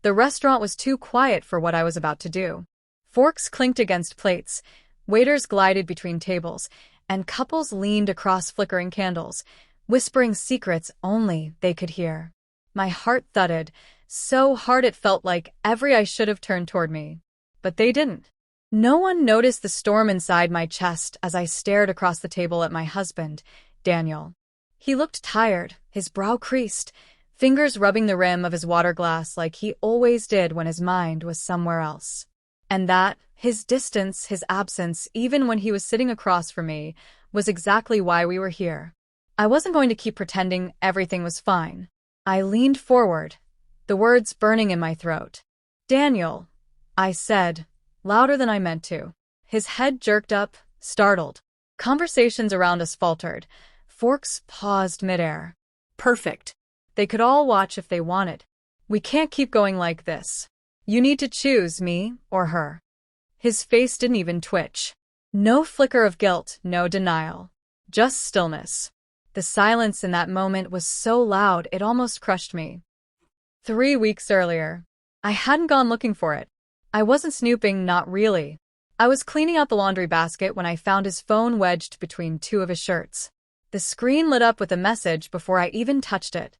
The restaurant was too quiet for what I was about to do. Forks clinked against plates, waiters glided between tables, and couples leaned across flickering candles, whispering secrets only they could hear. My heart thudded, so hard it felt like every eye should have turned toward me. But they didn't. No one noticed the storm inside my chest as I stared across the table at my husband, Daniel. He looked tired, his brow creased, fingers rubbing the rim of his water glass like he always did when his mind was somewhere else. And that, his distance, his absence, even when he was sitting across from me, was exactly why we were here. I wasn't going to keep pretending everything was fine. I leaned forward, the words burning in my throat. "Daniel," I said, louder than I meant to. His head jerked up, startled. Conversations around us faltered. Forks paused midair. "Perfect. They could all watch if they wanted. We can't keep going like this. You need to choose me or her." His face didn't even twitch. No flicker of guilt, no denial. Just stillness. The silence in that moment was so loud it almost crushed me. 3 weeks earlier, I hadn't gone looking for it. I wasn't snooping, not really. I was cleaning out the laundry basket when I found his phone wedged between two of his shirts. The screen lit up with a message before I even touched it.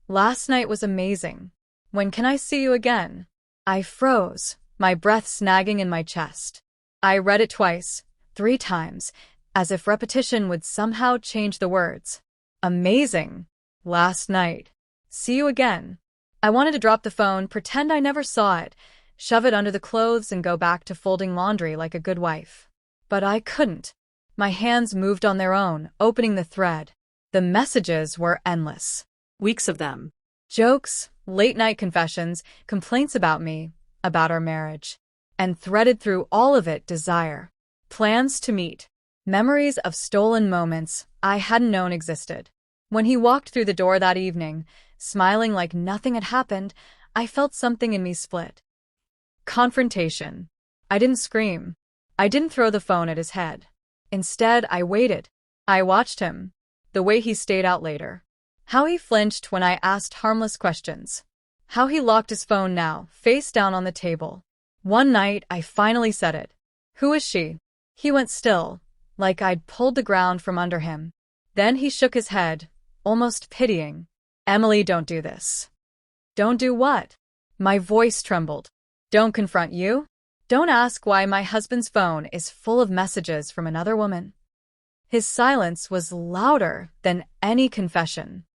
"Last night was amazing. When can I see you again?" I froze, my breath snagging in my chest. I read it twice, 3 times, as if repetition would somehow change the words. Amazing. Last night. See you again. I wanted to drop the phone, pretend I never saw it, shove it under the clothes and go back to folding laundry like a good wife. But I couldn't. My hands moved on their own, opening the thread. The messages were endless. Weeks of them. Jokes, late-night confessions, complaints about me, about our marriage. And threaded through all of it, desire. Plans to meet. Memories of stolen moments I hadn't known existed. When he walked through the door that evening, smiling like nothing had happened, I felt something in me split. Confrontation. I didn't scream. I didn't throw the phone at his head. Instead, I waited. I watched him. The way he stayed out later. How he flinched when I asked harmless questions. How he locked his phone now, face down on the table. One night, I finally said it. "Who is she?" He went still, like I'd pulled the ground from under him. Then he shook his head, almost pitying. "Emily, don't do this." "Don't do what?" My voice trembled. "Don't confront you? Don't ask why my husband's phone is full of messages from another woman." His silence was louder than any confession.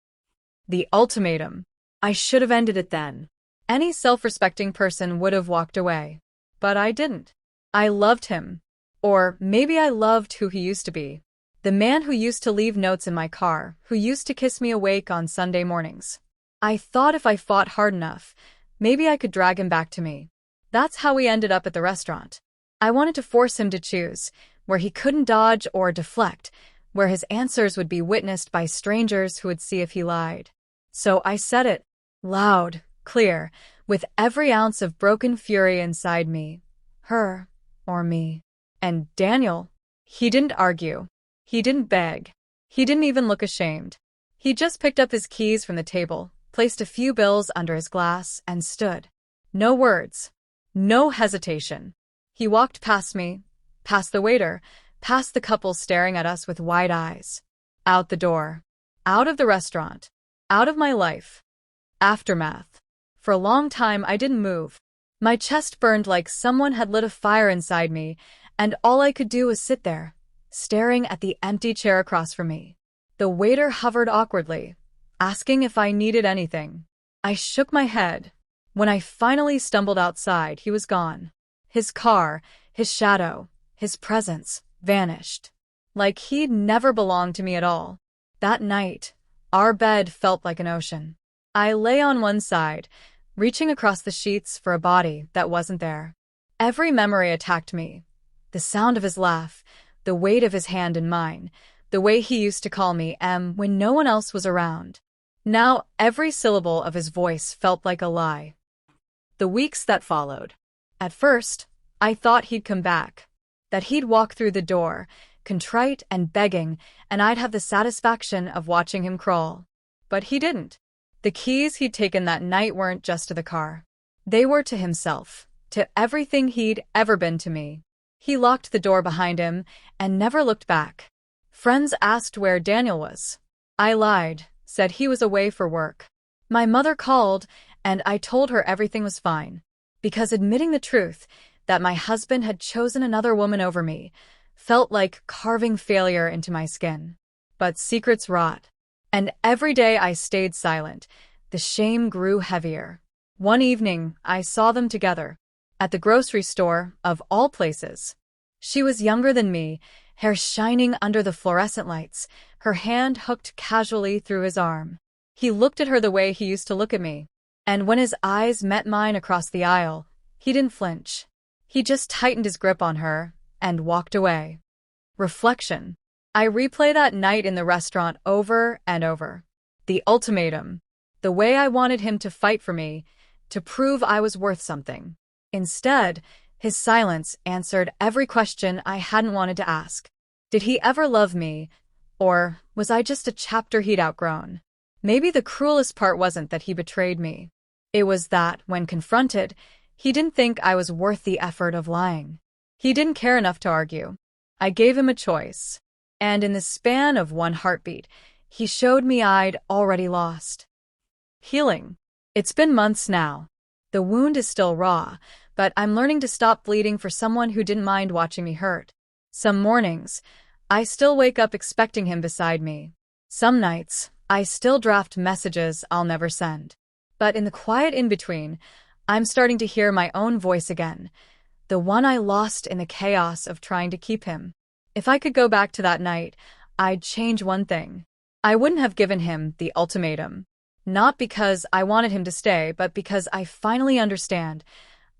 The ultimatum. I should have ended it then. Any self-respecting person would have walked away. But I didn't. I loved him. Or maybe I loved who he used to be. The man who used to leave notes in my car, who used to kiss me awake on Sunday mornings. I thought if I fought hard enough, maybe I could drag him back to me. That's how we ended up at the restaurant. I wanted to force him to choose, where he couldn't dodge or deflect, where his answers would be witnessed by strangers who would see if he lied. So I said it, loud, clear, with every ounce of broken fury inside me. Her or me. And Daniel, he didn't argue. He didn't beg. He didn't even look ashamed. He just picked up his keys from the table, placed a few bills under his glass, and stood. No words. No hesitation. He walked past me, past the waiter, past the couple staring at us with wide eyes. Out the door. Out of the restaurant. Out of my life. Aftermath. For a long time I didn't move. My chest burned like someone had lit a fire inside me, and all I could do was sit there, staring at the empty chair across from me. The waiter hovered awkwardly, asking if I needed anything. I shook my head. When I finally stumbled outside, he was gone. His car, his shadow, his presence vanished. Like he'd never belonged to me at all. That night, our bed felt like an ocean. I lay on one side, reaching across the sheets for a body that wasn't there. Every memory attacked me. The sound of his laugh, the weight of his hand in mine, the way he used to call me Em when no one else was around. Now every syllable of his voice felt like a lie. The weeks that followed. At first, I thought he'd come back, that he'd walk through the door, contrite and begging, and I'd have the satisfaction of watching him crawl. But he didn't. The keys he'd taken that night weren't just to the car. They were to himself, to everything he'd ever been to me. He locked the door behind him and never looked back. Friends asked where Daniel was. I lied, said he was away for work. My mother called, and I told her everything was fine, because admitting the truth, that my husband had chosen another woman over me, felt like carving failure into my skin. But secrets rot. And every day I stayed silent, the shame grew heavier. One evening, I saw them together, at the grocery store, of all places. She was younger than me, hair shining under the fluorescent lights, her hand hooked casually through his arm. He looked at her the way he used to look at me, and when his eyes met mine across the aisle, he didn't flinch. He just tightened his grip on her and walked away. Reflection. I replay that night in the restaurant over and over. The ultimatum. The way I wanted him to fight for me, to prove I was worth something. Instead, his silence answered every question I hadn't wanted to ask. Did he ever love me, or was I just a chapter he'd outgrown? Maybe the cruelest part wasn't that he betrayed me. It was that, when confronted, he didn't think I was worth the effort of lying. He didn't care enough to argue. I gave him a choice. And in the span of one heartbeat, he showed me I'd already lost. Healing. It's been months now. The wound is still raw, but I'm learning to stop bleeding for someone who didn't mind watching me hurt. Some mornings, I still wake up expecting him beside me. Some nights, I still draft messages I'll never send. But in the quiet in-between, I'm starting to hear my own voice again, the one I lost in the chaos of trying to keep him. If I could go back to that night, I'd change one thing. I wouldn't have given him the ultimatum. Not because I wanted him to stay, but because I finally understand.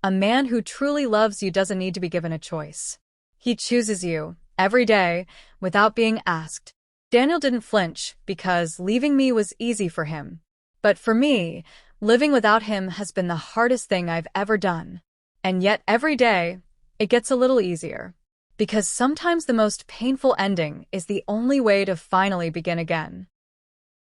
A man who truly loves you doesn't need to be given a choice. He chooses you, every day, without being asked. Daniel didn't flinch because leaving me was easy for him. But for me, living without him has been the hardest thing I've ever done. And yet every day, it gets a little easier. Because sometimes the most painful ending is the only way to finally begin again.